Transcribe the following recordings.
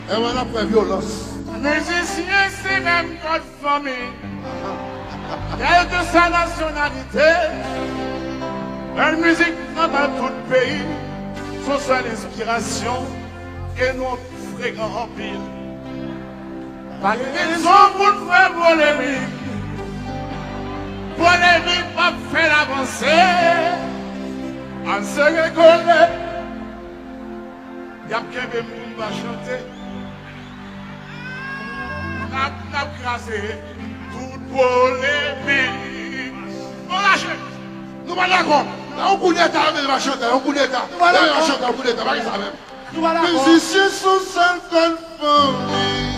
Et on a fait violence. Musicien, c'est même notre famille. Quelle que sa nationalité, la musique dans tout le pays, son seule inspiration et notre fréquent empire. Pas de raison pour nous faire polémique. Polémique pas fait l'avancée. On se reconnaît. Il y a quelqu'un qui va chanter. On a crasé toute polémique. On lâche. Nous pas d'accord. On coup d'État, on va chanter. On coup d'État. On va chanter, on coup d'État. Pas ça même. Nous pas d'accord. Musiciens sont seuls conformés.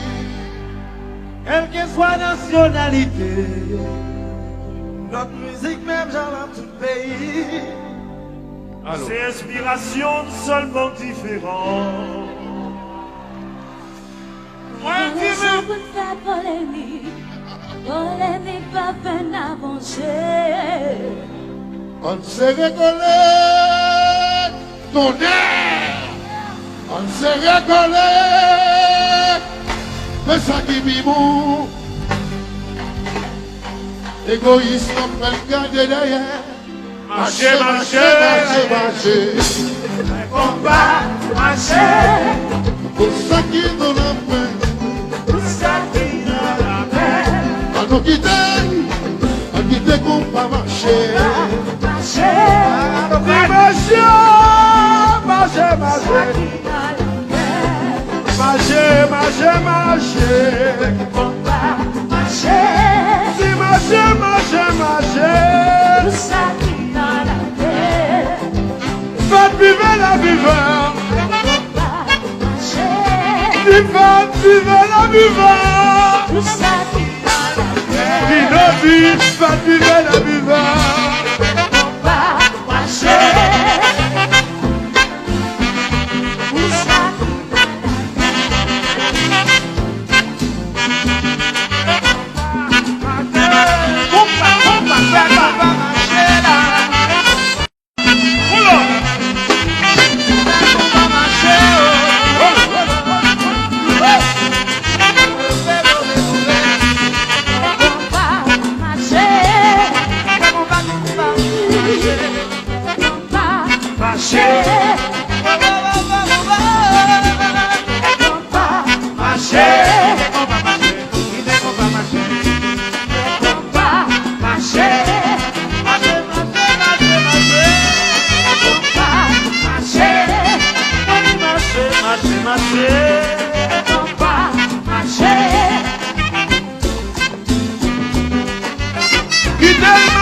Quelle que soit la nationalité, notre musique même j'en dans tout le pays. C'est inspiration seulement différente. Moi, je veux faire polémique. Polémique pas peine avancer. On se reconnaît ton air. On se reconnaît. Mais ça qui vivons. Égoïste, on peut le garder derrière. Marcher, marcher, marcher, marcher. Combat, marcher. Pour ça qui nous la paix. Pour ça qui nous la paix. On nous quitte qu'on va marcher. Marcher, marcher, marcher, marcher. Marcher, marcher, marcher. Combat, marcher. Si marcher, marcher, marcher. Tout ça qui dans la paix. Faites vivre la viveur. Marcher. Vivre la viveur. Tout ça qui dans la paix. Faites vivre la viveur. Combat, marcher. Tout ça qui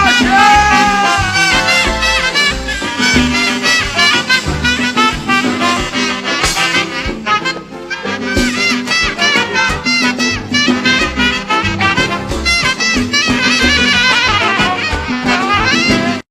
Marcher.